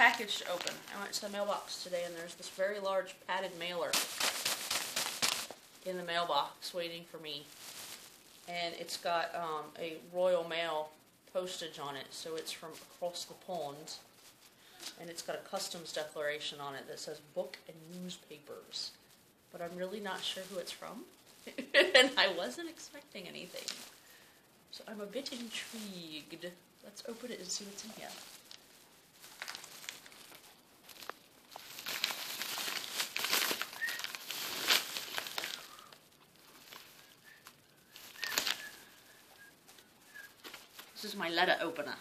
package to open. I went to the mailbox today and there's this very large padded mailer in the mailbox waiting for me. And it's got a Royal Mail postage on it, so it's from across the pond. And it's got a customs declaration on it that says book and newspapers. But I'm really not sure who it's from. And I wasn't expecting anything. So I'm a bit intrigued. Let's open it and see what's in here. This is my letter opener.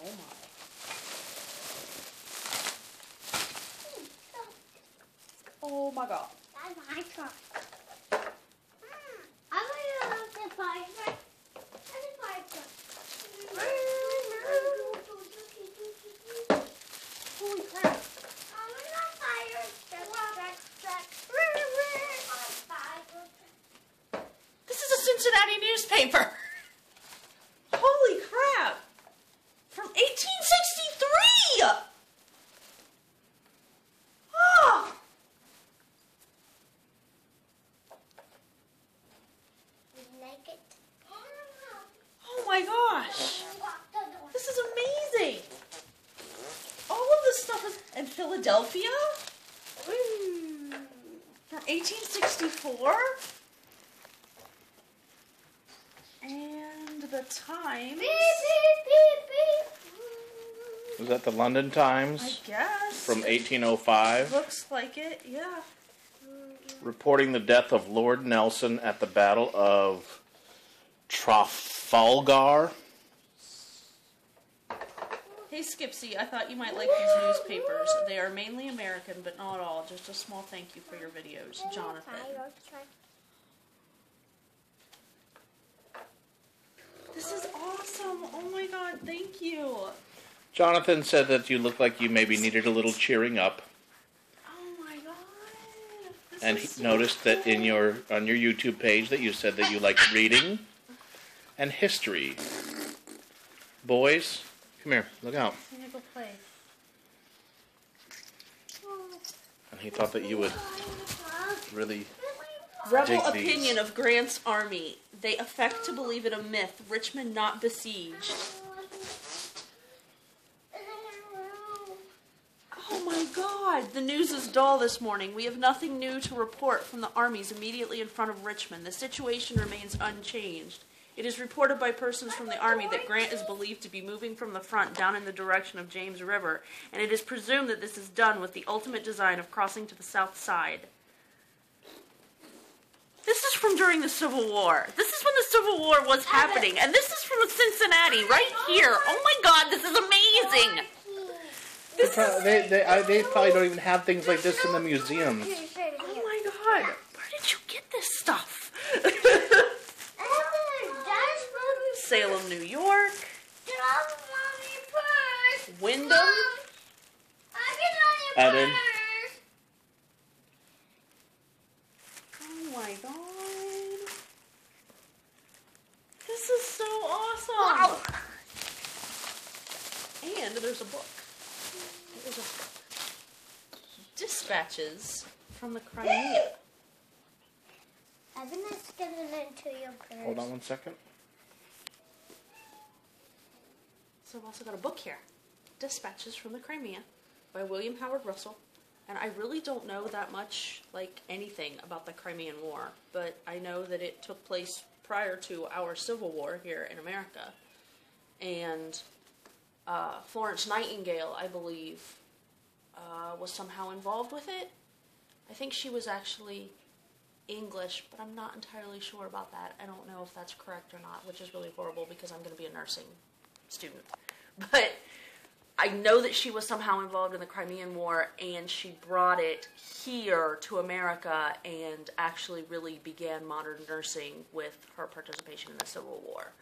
Oh my. Oh my God. That's my truck. I'm going to look at fire truck. That's a fire truck. Holy crap. I'm going to fire truck. This is a Cincinnati newspaper. Holy crap. From 1863. Oh. Like it. Oh my gosh. This is amazing. All of this stuff is in Philadelphia? From 1864? And the Times. Beep, beep, beep, beep. Was that the London Times? I guess. From 1805? Looks like it, yeah. Reporting the death of Lord Nelson at the Battle of Trafalgar. Hey Skipsy, I thought you might like these newspapers. They are mainly American, but not all. Just a small thank you for your videos, Jonathan. This is awesome. Oh my God, thank you. Jonathan said that you looked like you maybe needed a little cheering up. Oh my God. This And is he so noticed that in cool. on your YouTube page that you said that you liked reading and history. Boys, come here, look out. I'm gonna go play. And he thought that you would really Rebel dig these. opinion of Grant's army. They affect to believe it a myth. Richmond not besieged. Oh my God! The news is dull this morning. We have nothing new to report from the armies immediately in front of Richmond. The situation remains unchanged. It is reported by persons from the army that Grant is believed to be moving from the front down in the direction of James River, and it is presumed that this is done with the ultimate design of crossing to the south side. This is from during the Civil War. This is when the Civil War was happening, and this is from Cincinnati, right here. Oh my God, this is amazing! They probably don't even have things like this in the museums. Oh my God, where did you get this stuff? Salem, New York. Wyndham. Evan. Oh my God. This is so awesome. And there's a book. There's a dispatches from the Crimea. Evan is getting into your purse. Hold on one second. So I've also got a book here. Dispatches from the Crimea by William Howard Russell. And I really don't know that much, like anything about the Crimean War, but I know that it took place prior to our Civil War here in America. And Florence Nightingale, I believe, was somehow involved with it. I think she was actually English, but I'm not entirely sure about that. I don't know if that's correct or not, which is really horrible because I'm going to be a nursing student. But I know that she was somehow involved in the Crimean War, and she brought it here to America and actually really began modern nursing with her participation in the Civil War.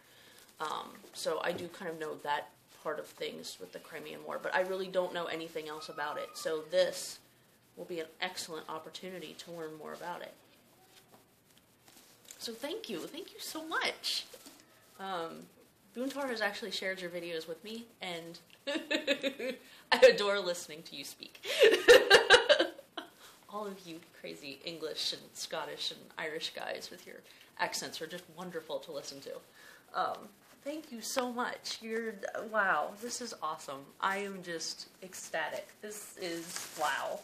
So I do kind of know that part of things with the Crimean War, but I really don't know anything else about it. So this will be an excellent opportunity to learn more about it. So thank you so much. Boontar has actually shared your videos with me, and I adore listening to you speak. All of you crazy English and Scottish and Irish guys with your accents are just wonderful to listen to. Thank you so much. Wow, this is awesome. I am just ecstatic. This is, wow.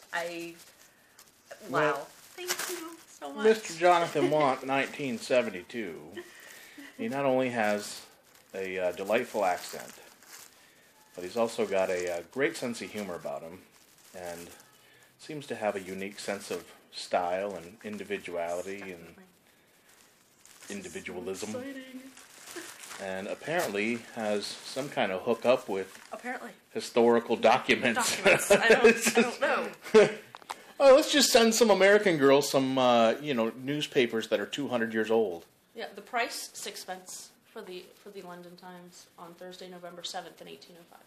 Well, thank you so much. Mr. Jonathan Want, 1972, he not only has a delightful accent, but he's also got a great sense of humor about him, and seems to have a unique sense of style and individuality and individualism. So exciting. And apparently has some kind of hookup with Apparently. historical documents. I don't know. Oh, let's just send some American girls some, newspapers that are 200 years old. Yeah, the price, 6 pence for the London Times on Thursday, November 7th in 1805.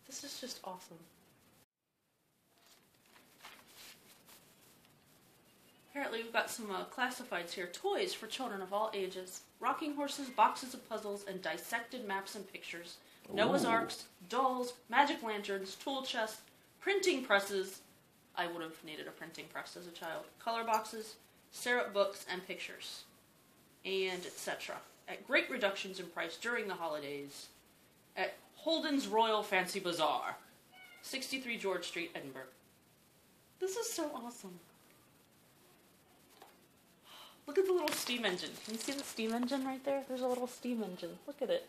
This is just awesome. Apparently we've got some classifieds here. Toys for children of all ages. Rocking horses, boxes of puzzles, and dissected maps and pictures. Noah's Arks, dolls, magic lanterns, tool chests, printing presses. I would have needed a printing press as a child. Color boxes, syrup books, and pictures. And etc. At great reductions in price during the holidays. At Holden's Royal Fancy Bazaar. 63 George Street, Edinburgh. This is so awesome. Look at the little steam engine. Can you see the steam engine right there? There's a little steam engine. Look at it.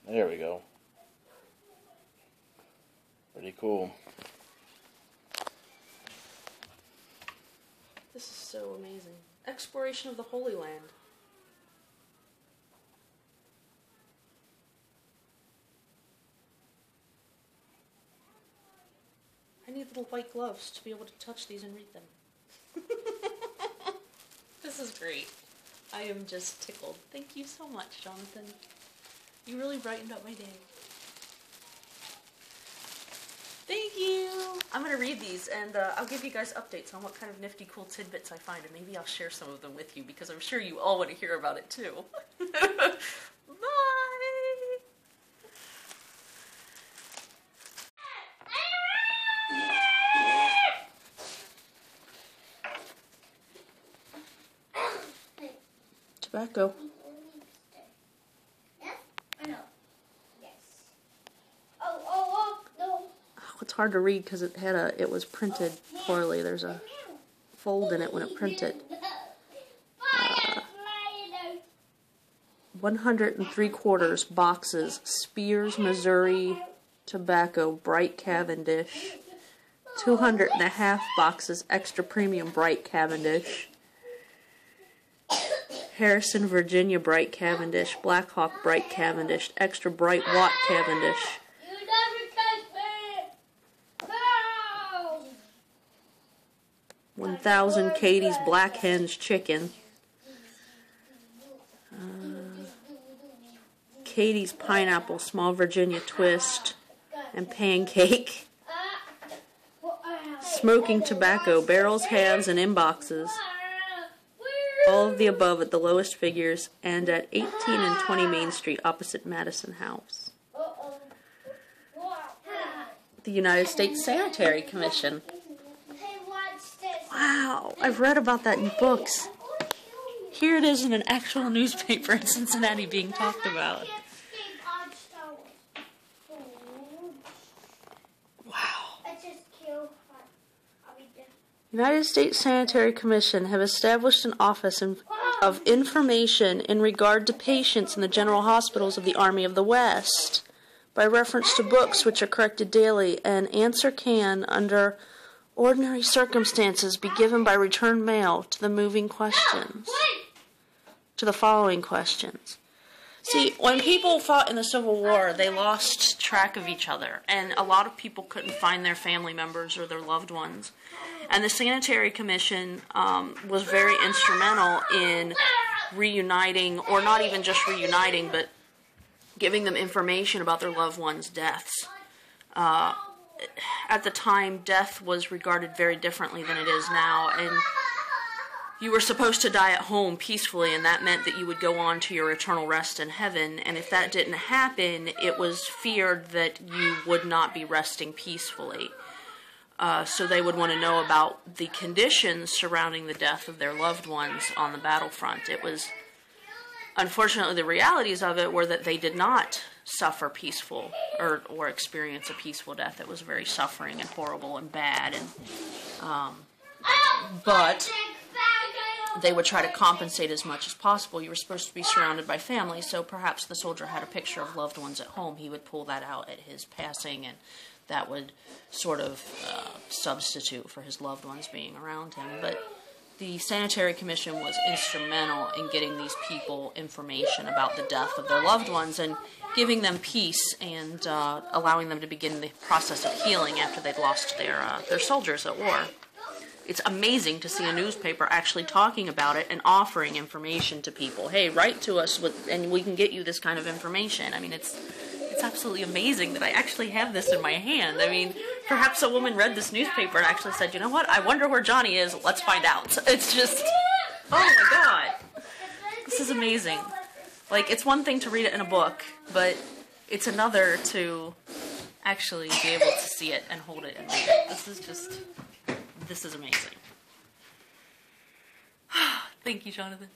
There we go. Pretty cool. This is so amazing. Exploration of the Holy Land. I need little white gloves to be able to touch these and read them. This is great. I am just tickled. Thank you so much, Jonathan. You really brightened up my day. Thank you! I'm going to read these, and I'll give you guys updates on what kind of nifty, cool tidbits I find, and maybe I'll share some of them with you, because I'm sure you all want to hear about it, too. Bye! Tobacco. Yes or no? Yes. Oh, no. It's hard to read because it was printed poorly. There's a fold in it when it printed. 103/4 boxes, Spears, Missouri tobacco, bright Cavendish. 200.5 boxes, extra premium bright Cavendish. Harrison, Virginia bright Cavendish, Black Hawk bright Cavendish, extra bright Watt Cavendish. You never touch me! No! 1,000 Katie's Black Hens chicken. Katie's Pineapple Small Virginia Twist and Pancake. Smoking Tobacco, barrels, halves, and in boxes. All of the above at the lowest figures and at 18 and 20 Main Street opposite Madison House. The United States Sanitary Commission. Wow, I've read about that in books. Here it is in an actual newspaper in Cincinnati being talked about. United States Sanitary Commission have established an office of information in regard to patients in the general hospitals of the Army of the West. By reference to books which are corrected daily, an answer can, under ordinary circumstances, be given by return mail to the following questions. See, when people fought in the Civil War, they lost track of each other, and a lot of people couldn't find their family members or their loved ones. And the Sanitary Commission was very instrumental in reuniting, or not even just reuniting, but giving them information about their loved ones' deaths. At the time, death was regarded very differently than it is now, and you were supposed to die at home peacefully, and that meant that you would go on to your eternal rest in heaven, and if that didn't happen, it was feared that you would not be resting peacefully. So they would want to know about the conditions surrounding the death of their loved ones on the battlefront. It was, unfortunately, the realities of it were that they did not suffer peaceful or experience a peaceful death. It was very suffering and horrible and bad, and but they would try to compensate as much as possible. You were supposed to be surrounded by family, so perhaps the soldier had a picture of loved ones at home. He would pull that out at his passing, and that would sort of substitute for his loved ones being around him. But the Sanitary Commission was instrumental in getting these people information about the death of their loved ones and giving them peace and allowing them to begin the process of healing after they'd lost their soldiers at war. It's amazing to see a newspaper actually talking about it and offering information to people. Hey, write to us and we can get you this kind of information. I mean, it's absolutely amazing that I actually have this in my hand. I mean, perhaps a woman read this newspaper and actually said, you know what, I wonder where Johnny is, let's find out. It's just, oh my god. This is amazing. Like, it's one thing to read it in a book, but it's another to actually be able to see it and hold it and read it. This is amazing. Thank you, Jonathan.